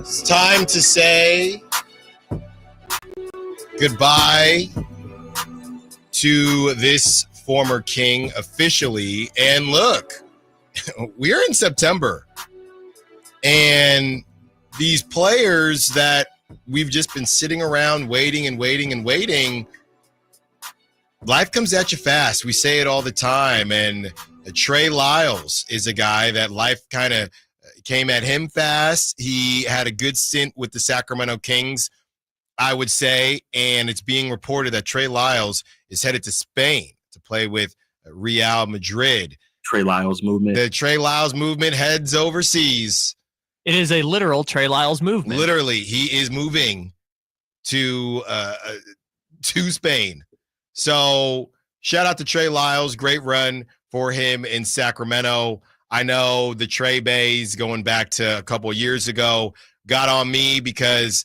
It's time to say goodbye to this former King officially. And look, we're in September. And these players that we've just been sitting around waiting, life comes at you fast. We say it all the time. And Trey Lyles is a guy that life kind of came at him fast. He had a good stint with the Sacramento Kings, I would say, and it's being reported that Trey Lyles is headed to Spain to play with Real Madrid. Trey Lyles movement. The Trey Lyles movement heads overseas. It is a literal Trey Lyles movement. Literally, he is moving to Spain. So shout out to Trey Lyles. Great run for him in Sacramento. I know the Trey Bays going back to a couple of years ago got on me because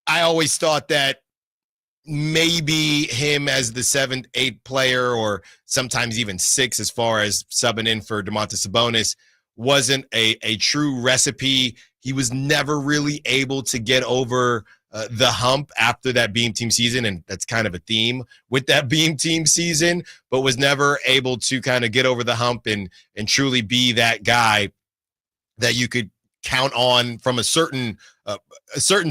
I always thought that maybe him as the 7th, 8th player, or sometimes even 6 as far as subbing in for Domantas Sabonis, wasn't a true recipe. He was never really able to get over the hump after that Beam Team season, and that's kind of a theme with that Beam Team season, but was never able to kind of get over the hump and truly be that guy that you could count on from a certain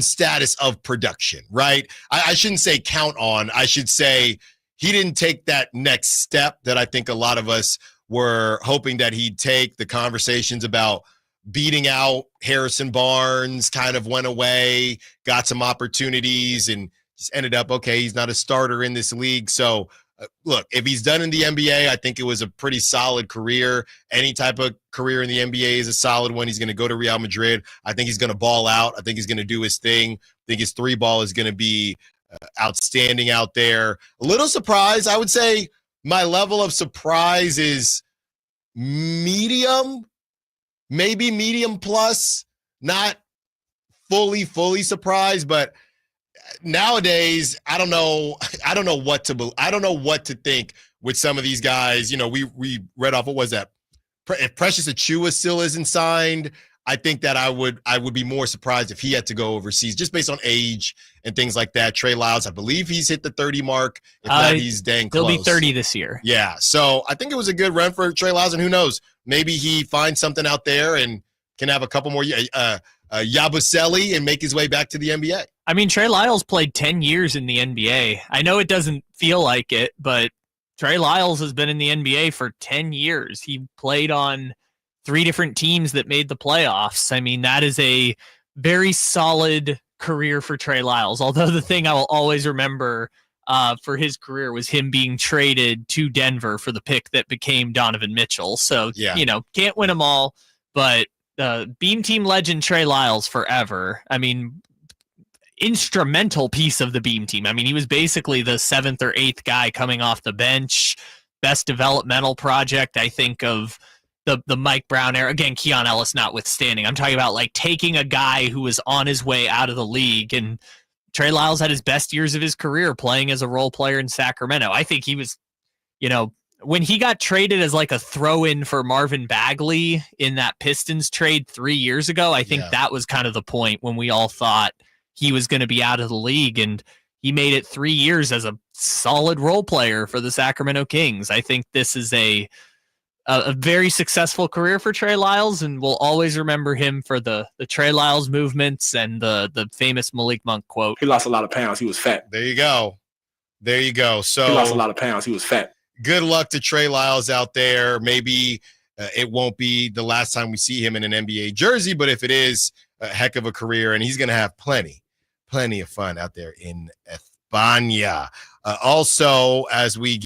status of production, right? I shouldn't say count on. I should say he didn't take that next step that I think a lot of us were hoping that he'd take. The conversations about beating out Harrison Barnes kind of went away, got some opportunities, and just ended up, okay, he's not a starter in this league. So, look, if he's done in the NBA, I think it was a pretty solid career. Any type of career in the NBA is a solid one. He's going to go to Real Madrid. I think he's going to ball out. I think he's going to do his thing. I think his 3-ball is going to be outstanding out there. A little surprised. I would say my level of surprise is medium, maybe medium plus, not fully surprised, but nowadays, I don't know what to think with some of these guys. You know, we read off, what was that? If Precious Achiuwa still isn't signed, I think that I would be more surprised if he had to go overseas, just based on age and things like that. Trey Lyles, I believe he's hit the 30 mark. If not, he's dang close. He'll be 30 this year. Yeah, so I think it was a good run for Trey Lyles, and who knows, maybe he finds something out there and can have a couple more Yabusele and make his way back to the NBA. I mean, Trey Lyles played 10 years in the NBA. I know it doesn't feel like it, but Trey Lyles has been in the NBA for 10 years. He played on 3 different teams that made the playoffs. I mean, that is a very solid career for Trey Lyles. Although the thing I will always remember for his career was him being traded to Denver for the pick that became Donovan Mitchell. So, you know, can't win them all, but Beam Team legend Trey Lyles forever. I mean, instrumental piece of the Beam Team. I mean, he was basically the 7th or 8th guy coming off the bench. Best developmental project, I think, of the Mike Brown era. Again, Keon Ellis notwithstanding. I'm talking about like taking a guy who was on his way out of the league, and Trey Lyles had his best years of his career playing as a role player in Sacramento. I think he was, you know, when he got traded as like a throw-in for Marvin Bagley in that Pistons trade 3 years ago, I think that was kind of the point when we all thought he was going to be out of the league, and he made it 3 years as a solid role player for the Sacramento Kings. I think this is a very successful career for Trey Lyles, and we'll always remember him for the Trey Lyles movements and the famous Malik Monk quote. He lost a lot of pounds. He was fat. There you go. So he lost a lot of pounds. He was fat. Good luck to Trey Lyles out there. Maybe it won't be the last time we see him in an NBA jersey, but if it is, a heck of a career, and he's going to have plenty of fun out there in España. Also, as we